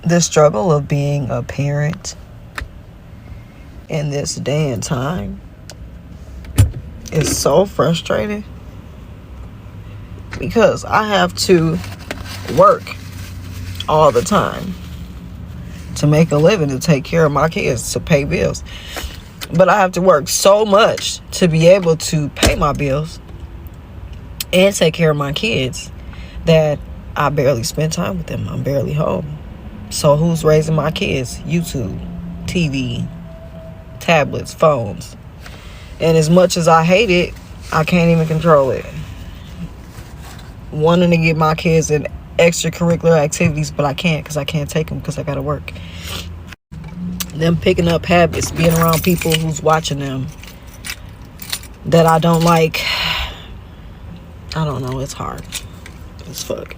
The struggle of being a parent in this day and time is so frustrating because I have to work all the time to make a living, to take care of my kids, to pay bills. But I have to work so much to be able to pay my bills and take care of my kids that I barely spend time with them. I'm barely home. So who's raising my kids? YouTube, TV, tablets, phones. And as much as I hate it, I can't even control it. Wanting to get my kids in extracurricular activities, but I can't because I can't take them because I gotta work. Them picking up habits, being around people who's watching them that I don't like. I don't know, it's hard as fuck.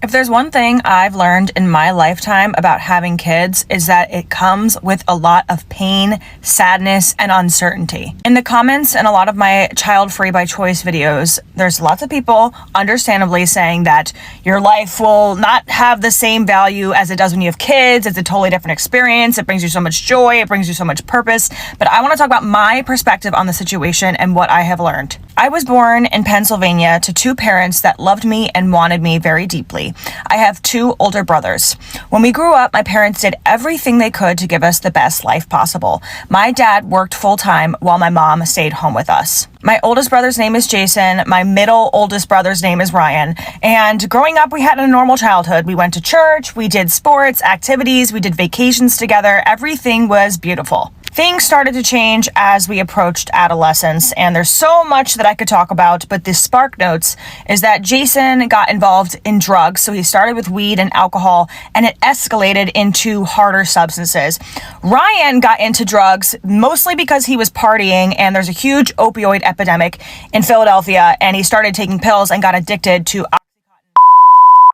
If there's one thing I've learned in my lifetime about having kids is that it comes with a lot of pain, sadness, and uncertainty. In the comments in a lot of my child-free by choice videos, there's lots of people understandably saying that your life will not have the same value as it does when you have kids. It's a totally different experience. It brings you so much joy. It brings you so much purpose. But I want to talk about my perspective on the situation and what I have learned. I was born in Pennsylvania to two parents that loved me and wanted me very deeply. I have two older brothers. When we grew up, my parents did everything they could to give us the best life possible. My dad worked full-time while my mom stayed home with us. My oldest brother's name is Jason. My middle oldest brother's name is Ryan. And growing up, we had a normal childhood. We went to church, we did sports, activities, we did vacations together. Everything was beautiful. Things started to change as we approached adolescence, and there's so much that I could talk about, but the spark notes is that Jason got involved in drugs. So he started with weed and alcohol, and it escalated into harder substances. Ryan got into drugs mostly because he was partying, and there's a huge opioid epidemic in Philadelphia, and he started taking pills and got addicted to.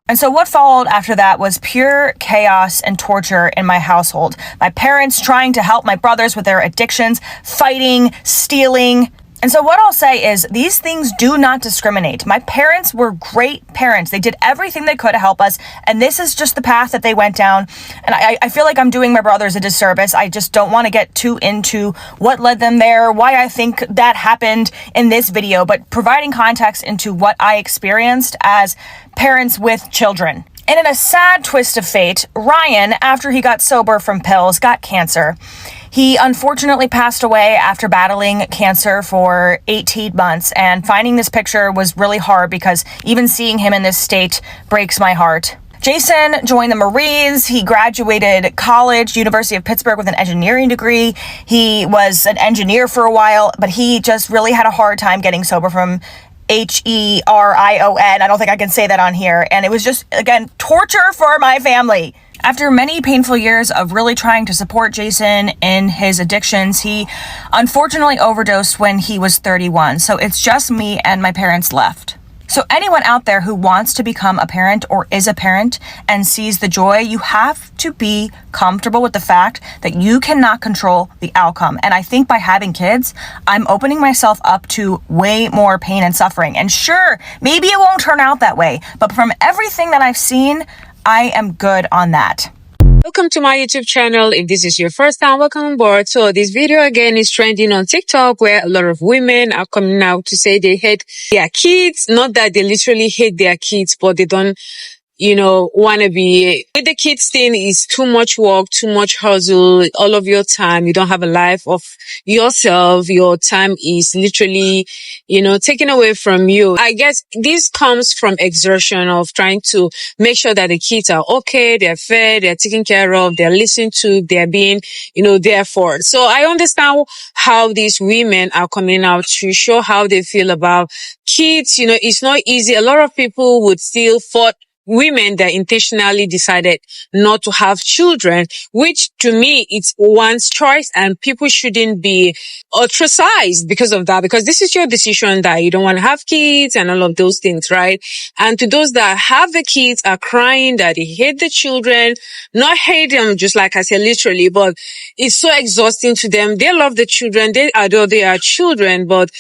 And so what followed after that was pure chaos and torture in my household. My parents trying to help my brothers with their addictions, fighting, stealing. And so what I'll say is these things do not discriminate. My parents were great parents. They did everything they could to help us. And this is just the path that they went down. And I feel like I'm doing my brothers a disservice. I just don't want to get too into what led them there, why I think that happened in this video, but providing context into what I experienced as parents with children. And in a sad twist of fate, Ryan, after he got sober from pills, got cancer. He unfortunately passed away after battling cancer for 18 months, and finding this picture was really hard because even seeing him in this state breaks my heart. Jason joined the Marines. He graduated college, University of Pittsburgh, with an engineering degree. He was an engineer for a while, but he just really had a hard time getting sober from Herion. I don't think I can say that on here. And it was just, again, torture for my family. After many painful years of really trying to support Jason in his addictions, he unfortunately overdosed when he was 31. So it's just me and my parents left. So anyone out there who wants to become a parent or is a parent and sees the joy, you have to be comfortable with the fact that you cannot control the outcome. And I think by having kids, I'm opening myself up to way more pain and suffering. And sure, maybe it won't turn out that way, but from everything that I've seen, I am good on that. Welcome to my YouTube channel. If this is your first time, welcome on board. So this video again is trending on TikTok, where a lot of women are coming out to say they hate their kids. Not that they literally hate their kids, but they don't want to be with the kids thing. Is too much work, too much hustle, all of your time. You don't have a life of yourself. Your time is literally, taken away from you. I guess this comes from exertion of trying to make sure that the kids are okay, they're fed, they're taken care of, they're listened to, they're being, there for. So I understand how these women are coming out to show how they feel about kids. It's not easy. A lot of people would still fight women that intentionally decided not to have children, which to me, it's one's choice, and people shouldn't be ostracized because of that, because this is your decision that you don't want to have kids and all of those things, right? And to those that have the kids are crying that they hate the children, not hate them, just like I said, literally, but it's so exhausting to them. They love the children, they adore their children, but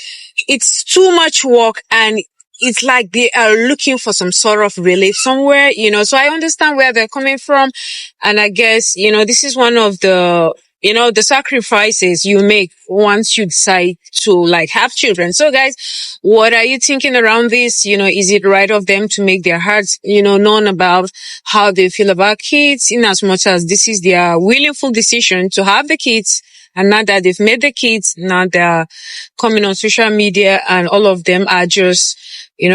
it's too much work, and it's like they are looking for some sort of relief somewhere, so I understand where they're coming from. And I guess, this is one of the, the sacrifices you make once you decide to like have children. So guys, what are you thinking around this? Is it right of them to make their hearts, known about how they feel about kids, in as much as this is their willful decision to have the kids? And now that they've made the kids, now they're coming on social media and all of them are just,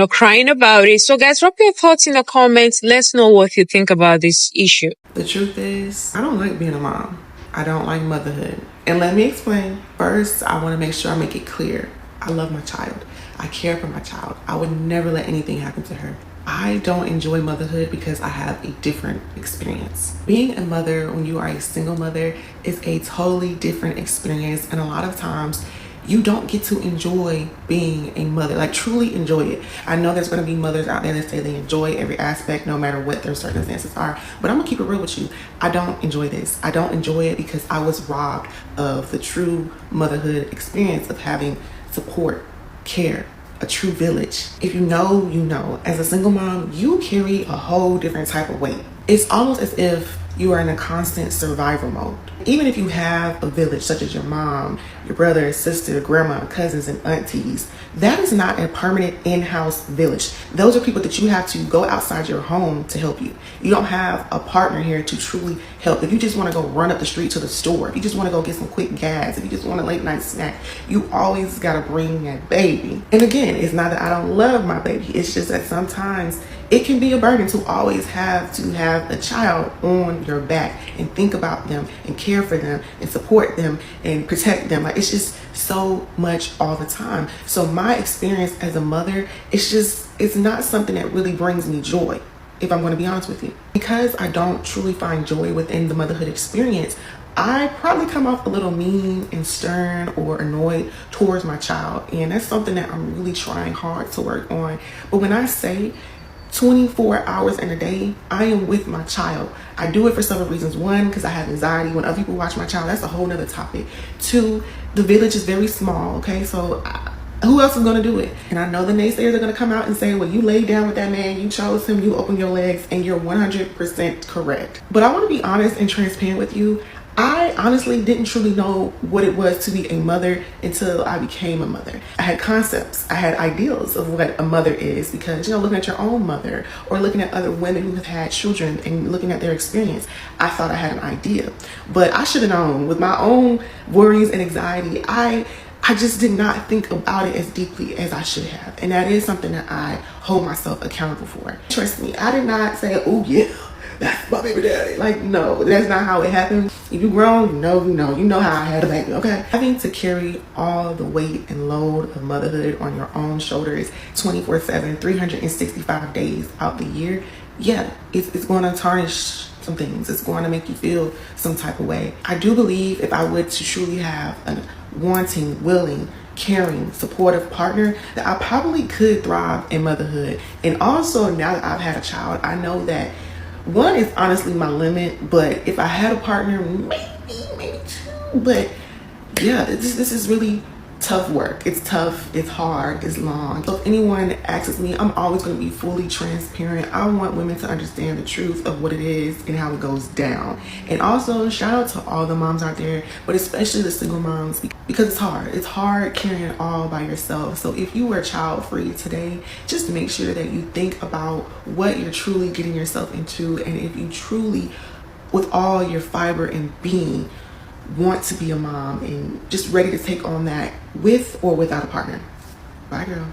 crying about it. So guys, drop your thoughts in the comments. Let's know what you think about this issue. The truth is, I don't like being a mom. I don't like motherhood. And let me explain. First, I want to make sure I make it clear. I love my child. I care for my child. I would never let anything happen to her. I don't enjoy motherhood because I have a different experience. Being a mother when you are a single mother is a totally different experience, and a lot of times you don't get to enjoy being a mother, like truly enjoy it. I know there's going to be mothers out there that say they enjoy every aspect no matter what their circumstances are, but I'm gonna keep it real with you. I don't enjoy this. I don't enjoy it because I was robbed of the true motherhood experience of having support, care, a true village. If you know, you know. As a single mom, you carry a whole different type of weight. It's almost as if you are in a constant survival mode. Even if you have a village such as your mom, your brother, sister, grandma, cousins, and aunties, that is not a permanent in-house village. Those are people that you have to go outside your home to help you. You don't have a partner here to truly help. If you just want to go run up the street to the store, if you just want to go get some quick gas, if you just want a late night snack, you always got to bring that baby. And again, it's not that I don't love my baby. It's just that sometimes it can be a burden to always have a child on your back and think about them and care for them and support them and protect them. Like, it's just so much all the time. So my experience as a mother, it's not something that really brings me joy, if I'm going to be honest with you. Because I don't truly find joy within the motherhood experience, I probably come off a little mean and stern or annoyed towards my child. And that's something that I'm really trying hard to work on. But when I say 24 hours in a day, I am with my child. I do it for several reasons. One, because I have anxiety. When other people watch my child, that's a whole nother topic. Two, the village is very small, okay? So who else is going to do it? And I know the naysayers are going to come out and say, well, you laid down with that man, you chose him, you opened your legs, and you're 100% correct. But I want to be honest and transparent with you. I honestly didn't truly know what it was to be a mother until I became a mother. I had concepts, I had ideals of what a mother is because, looking at your own mother or looking at other women who have had children and looking at their experience, I thought I had an idea. But I should have known with my own worries and anxiety, I just did not think about it as deeply as I should have. And that is something that I hold myself accountable for. Trust me, I did not say, oh yeah, that's my baby daddy. Like, no, that's not how it happened. If you grown, you know how I had a baby, okay? Having to carry all the weight and load of motherhood on your own shoulders 24/7, 365 days out the year, yeah, it's going to tarnish some things. It's going to make you feel some type of way. I do believe if I would to truly have a wanting, willing, caring, supportive partner, that I probably could thrive in motherhood. And also, now that I've had a child, I know that one is honestly my limit, but if I had a partner, maybe two. But yeah, this is really tough work. It's tough, it's hard, it's long. So if anyone asks me, I'm always going to be fully transparent. I want women to understand the truth of what it is and how it goes down. And also, shout out to all the moms out there, but especially the single moms, because it's hard. It's hard carrying it all by yourself. So if you were child free today, just make sure that you think about what you're truly getting yourself into, and if you truly, with all your fiber and being, want to be a mom and just ready to take on that with or without a partner. Bye, girl.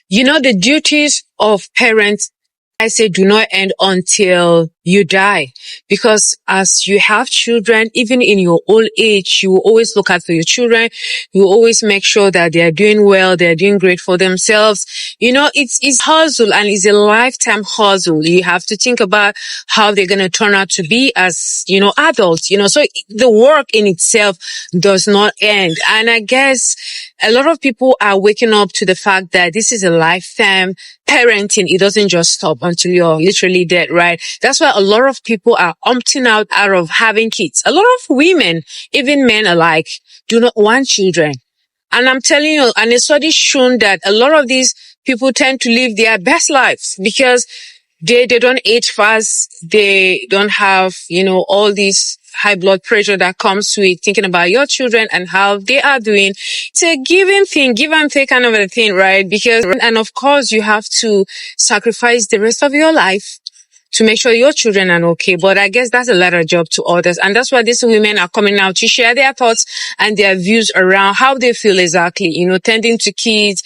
The duties of parents, I say, do not end until you die, because as you have children, even in your old age, you will always look out for your children. You will always make sure that they are doing well, they are doing great for themselves. It's hustle, and it's a lifetime hustle. You have to think about how they're going to turn out to be as, adults, so the work in itself does not end. And I guess a lot of people are waking up to the fact that this is a lifetime parenting. It doesn't just stop until you're literally dead, right? That's why a lot of people are opting out of having kids. A lot of women, even men alike, do not want children. And I'm telling you, and a study shown that a lot of these people tend to live their best lives because they don't age fast. They don't have, all these high blood pressure that comes with thinking about your children and how they are doing. It's a giving thing, give and take kind of a thing, right? And of course you have to sacrifice the rest of your life to make sure your children are okay. But I guess that's a lot of job to others. And that's why these women are coming out to share their thoughts and their views around how they feel exactly, tending to kids,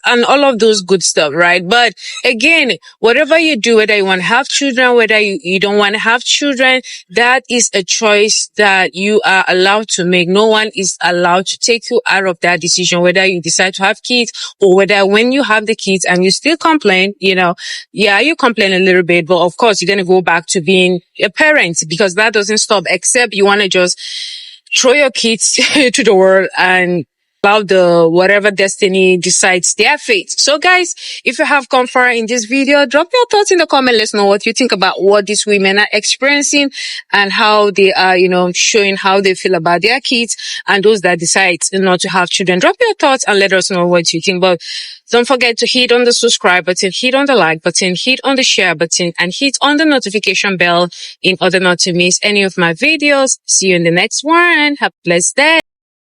and all of those good stuff, right? But again, whatever you do, whether you want to have children, whether you don't want to have children, that is a choice that you are allowed to make. No one is allowed to take you out of that decision, whether you decide to have kids or whether when you have the kids and you still complain, yeah, you complain a little bit, but of course you're going to go back to being a parent because that doesn't stop, except you want to just throw your kids to the world and allow the whatever destiny decides their fate. So guys, if you have come far in this video, drop your thoughts in the comment. Let's know what you think about what these women are experiencing and how they are, showing how they feel about their kids and those that decide not to have children. Drop your thoughts and let us know what you think. But don't forget to hit on the subscribe button, hit on the like button, hit on the share button, and hit on the notification bell in order not to miss any of my videos. See you in the next one. Have a blessed day.